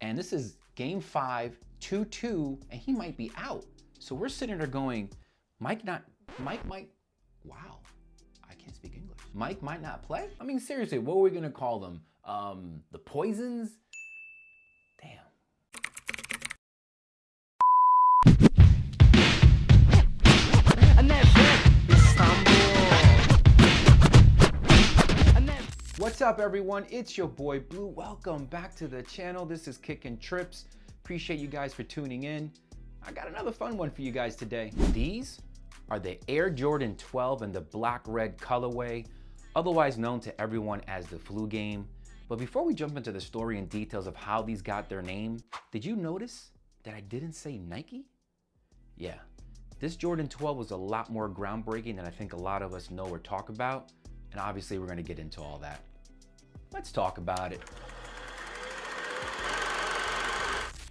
And this is game 5, 2-2, and he might be out. So we're sitting there going, Mike might, wow, I can't speak English. Mike might not play? I mean, seriously, what are we gonna call them? The Poisons? Damn. What's up, everyone? It's your boy Blue. Welcome back to the channel. This is Kickin' Trips. Appreciate you guys for tuning in. I got another fun one for you guys today. These are the Air Jordan 12 in the black-red colorway, otherwise known to everyone as the flu game. But before we jump into the story and details of how these got their name, did you notice that I didn't say Nike? Yeah, this Jordan 12 was a lot more groundbreaking than I think a lot of us know or talk about. And obviously we're gonna get into all that. Let's talk about it.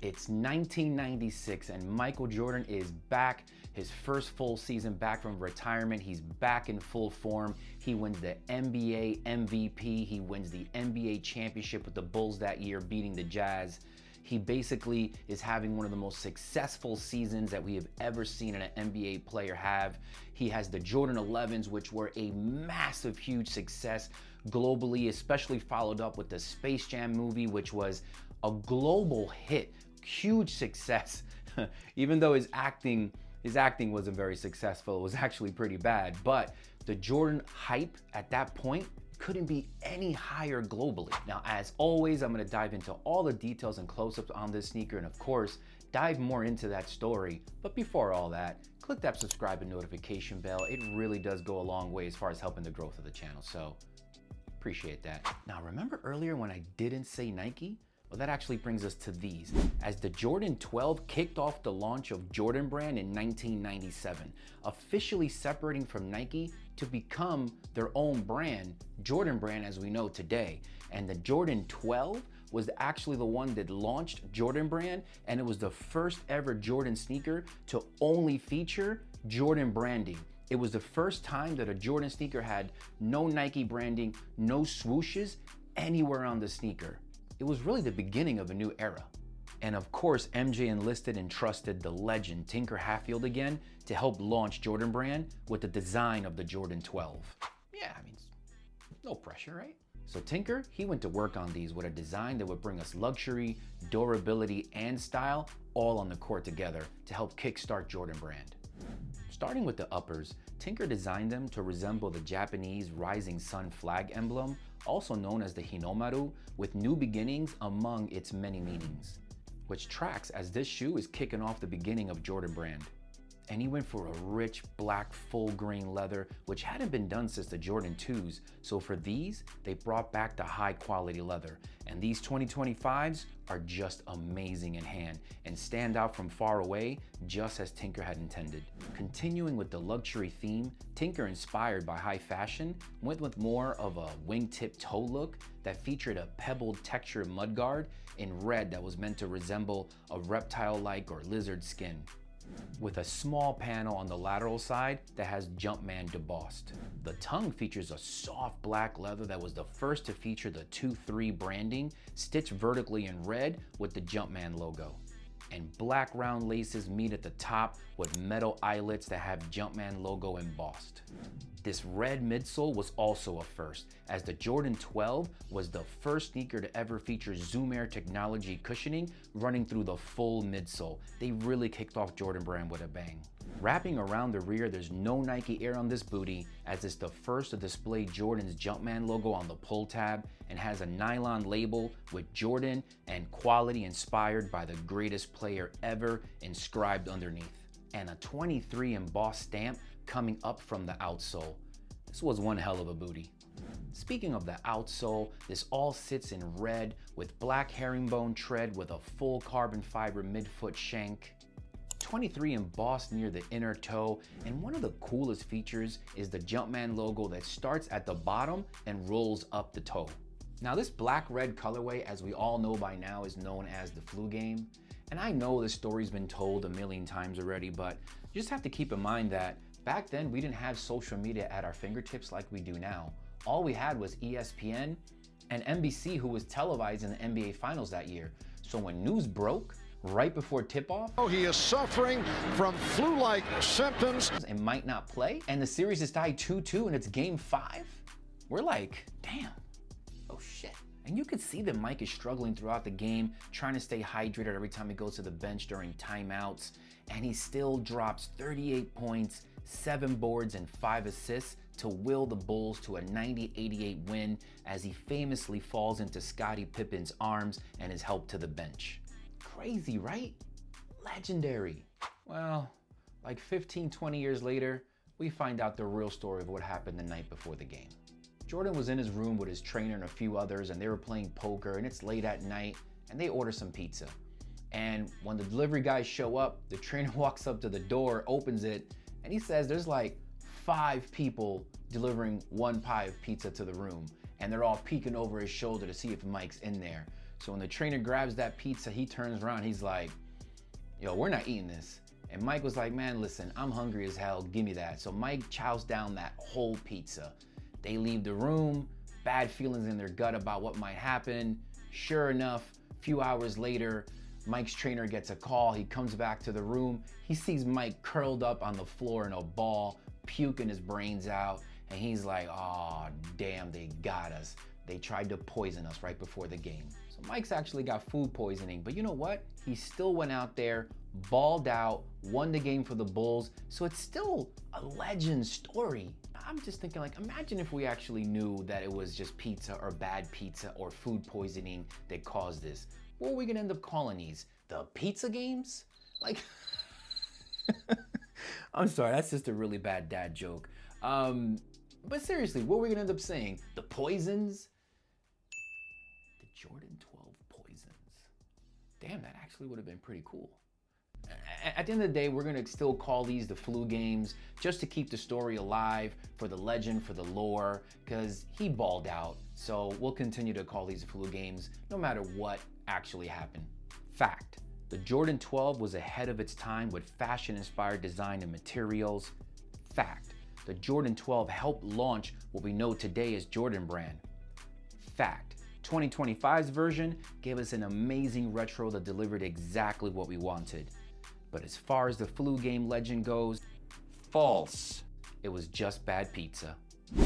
It's 1996 and Michael Jordan is back. His first full season back from retirement. He's back in full form. He wins the NBA MVP. He wins the NBA championship with the Bulls that year, beating the Jazz. He basically is having one of the most successful seasons that we have ever seen an NBA player have. He has the Jordan 11s, which were a massive, huge success globally, especially followed up with the Space Jam movie, which was a global hit, huge success. Even though his acting wasn't very successful, it was actually pretty bad. But the Jordan hype at that point couldn't be any higher globally. Now, as always, I'm gonna dive into all the details and close-ups on this sneaker, and of course, dive more into that story. But before all that, click that subscribe and notification bell. It really does go a long way as far as helping the growth of the channel, so appreciate that. Now, remember earlier when I didn't say Nike? Well, that actually brings us to these. As the Jordan 12 kicked off the launch of Jordan Brand in 1997, officially separating from Nike to become their own brand, Jordan Brand as we know today. And the Jordan 12 was actually the one that launched Jordan Brand, and it was the first ever Jordan sneaker to only feature Jordan branding. It was the first time that a Jordan sneaker had no Nike branding, no swooshes anywhere on the sneaker. It was really the beginning of a new era. And of course, MJ enlisted and trusted the legend Tinker Hatfield again to help launch Jordan Brand with the design of the Jordan 12. Yeah, I mean, no pressure, right? So Tinker, he went to work on these with a design that would bring us luxury, durability, and style all on the court together to help kickstart Jordan Brand. Starting with the uppers, Tinker designed them to resemble the Japanese rising sun flag emblem, also known as the Hinomaru, with new beginnings among its many meanings, which tracks as this shoe is kicking off the beginning of Jordan Brand. And he went for a rich black full grain leather, which hadn't been done since the Jordan 2s. So for these, they brought back the high quality leather. And these 2025s are just amazing in hand and stand out from far away, just as Tinker had intended. Continuing with the luxury theme, Tinker, inspired by high fashion, went with more of a wingtip toe look that featured a pebbled textured mudguard in red that was meant to resemble a reptile-like or lizard skin, with a small panel on the lateral side that has Jumpman embossed. The tongue features a soft black leather that was the first to feature the 2-3 branding stitched vertically in red with the Jumpman logo. And black round laces meet at the top with metal eyelets that have Jumpman logo embossed. This red midsole was also a first, as the Jordan 12 was the first sneaker to ever feature Zoom Air technology cushioning running through the full midsole. They really kicked off Jordan Brand with a bang. Wrapping around the rear, there's no Nike Air on this booty, as it's the first to display Jordan's Jumpman logo on the pull tab and has a nylon label with Jordan and quality inspired by the greatest player ever inscribed underneath, and a 23 embossed stamp coming up from the outsole. This was one hell of a booty. Speaking of the outsole, this all sits in red with black herringbone tread with a full carbon fiber midfoot shank. 23 embossed near the inner toe, and one of the coolest features is the Jumpman logo that starts at the bottom and rolls up the toe. Now, this black-red colorway, as we all know by now, is known as the flu game. And I know this story's been told a million times already, but you just have to keep in mind that back then we didn't have social media at our fingertips like we do now. All we had was ESPN and NBC, who was televising the NBA Finals that year. So when news broke right before tip-off, Oh, he is suffering from flu-like symptoms and might not play, and the series is tied 2-2 and it's game 5, we're like, damn, oh shit. And you could see that Mike is struggling throughout the game, trying to stay hydrated every time he goes to the bench during timeouts, and he still drops 38 points, 7 boards, and 5 assists to will the Bulls to a 90-88 win as he famously falls into Scottie Pippen's arms and is helped to the bench. Crazy, right? Legendary. Well, like 15, 20 years later, we find out the real story of what happened the night before the game. Jordan was in his room with his trainer and a few others, and they were playing poker, and it's late at night, and they order some pizza. And when the delivery guys show up, the trainer walks up to the door, opens it, and he says there's like 5 people delivering 1 pie of pizza to the room, and they're all peeking over his shoulder to see if Mike's in there. So when the trainer grabs that pizza, he turns around, he's like, yo, we're not eating this. And Mike was like, man, listen, I'm hungry as hell, give me that. So Mike chows down that whole pizza. They leave the room, bad feelings in their gut about what might happen. Sure enough, a few hours later, Mike's trainer gets a call. He comes back to the room. He sees Mike curled up on the floor in a ball, puking his brains out. And he's like, oh, damn, they got us. They tried to poison us right before the game. So Mike's actually got food poisoning, but you know what? He still went out there, balled out, won the game for the Bulls. So it's still a legend story. I'm just thinking, like, imagine if we actually knew that it was just pizza or bad pizza or food poisoning that caused this. What are we gonna end up calling these? The pizza games? Like, I'm sorry, that's just a really bad dad joke. But seriously, what are we gonna end up saying? The poisons? The Jordan 12 poisons. Damn, that actually would have been pretty cool. At the end of the day, we're gonna still call these the flu games just to keep the story alive, for the legend, for the lore, because he balled out. So we'll continue to call these flu games no matter what actually happened. Fact, the Jordan 12 was ahead of its time with fashion-inspired design and materials. Fact, the Jordan 12 helped launch what we know today as Jordan Brand. Fact, 2025's version gave us an amazing retro that delivered exactly what we wanted. But as far as the flu game legend goes, false. It was just bad pizza.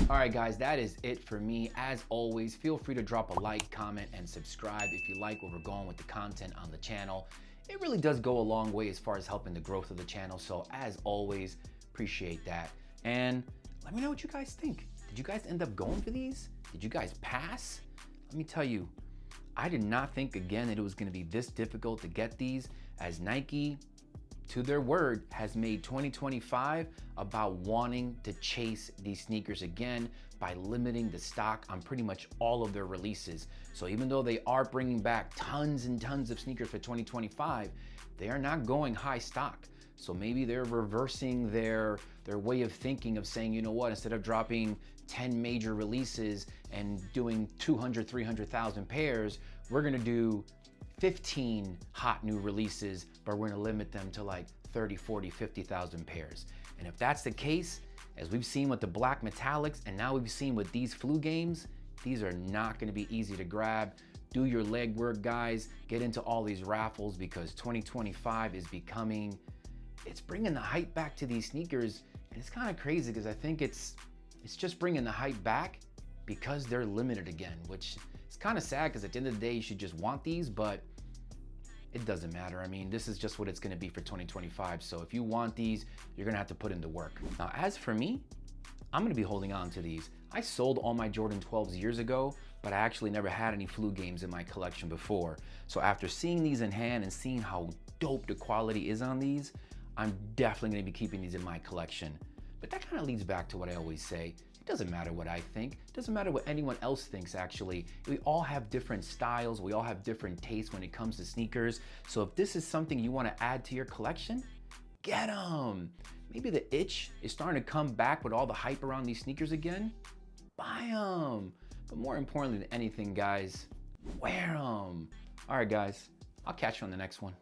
All right, guys, that is it for me. As always, feel free to drop a like, comment, and subscribe if you like where we're going with the content on the channel. It really does go a long way as far as helping the growth of the channel. So as always, appreciate that. And let me know what you guys think. Did you guys end up going for these? Did you guys pass? Let me tell you, I did not think again that it was gonna be this difficult to get these, as Nike, to their word, has made 2025 about wanting to chase these sneakers again by limiting the stock on pretty much all of their releases. So even though they are bringing back tons and tons of sneakers for 2025, they are not going high stock. So maybe they're reversing their way of thinking of saying, you know what, instead of dropping 10 major releases and doing 200, 300,000 pairs, we're gonna do 15 hot new releases, but we're gonna limit them to like 30, 40, 50,000 pairs. And if that's the case, as we've seen with the black metallics, and now we've seen with these flu games, these are not gonna be easy to grab. Do your legwork, guys. Get into all these raffles, because 2025 is becoming, it's bringing the hype back to these sneakers. And it's kind of crazy because I think it's just bringing the hype back because they're limited again, which is kind of sad, because at the end of the day, you should just want these, but it doesn't matter. I mean, this is just what it's gonna be for 2025. So if you want these, you're gonna have to put in the work. Now, as for me, I'm gonna be holding on to these. I sold all my Jordan 12s years ago, but I actually never had any flu games in my collection before. So after seeing these in hand and seeing how dope the quality is on these, I'm definitely gonna be keeping these in my collection. But that kind of leads back to what I always say. It doesn't matter what I think. It doesn't matter what anyone else thinks, actually. We all have different styles. We all have different tastes when it comes to sneakers. So if this is something you want to add to your collection, get them. Maybe the itch is starting to come back with all the hype around these sneakers again. Buy them. But more importantly than anything, guys, wear them. All right, guys, I'll catch you on the next one.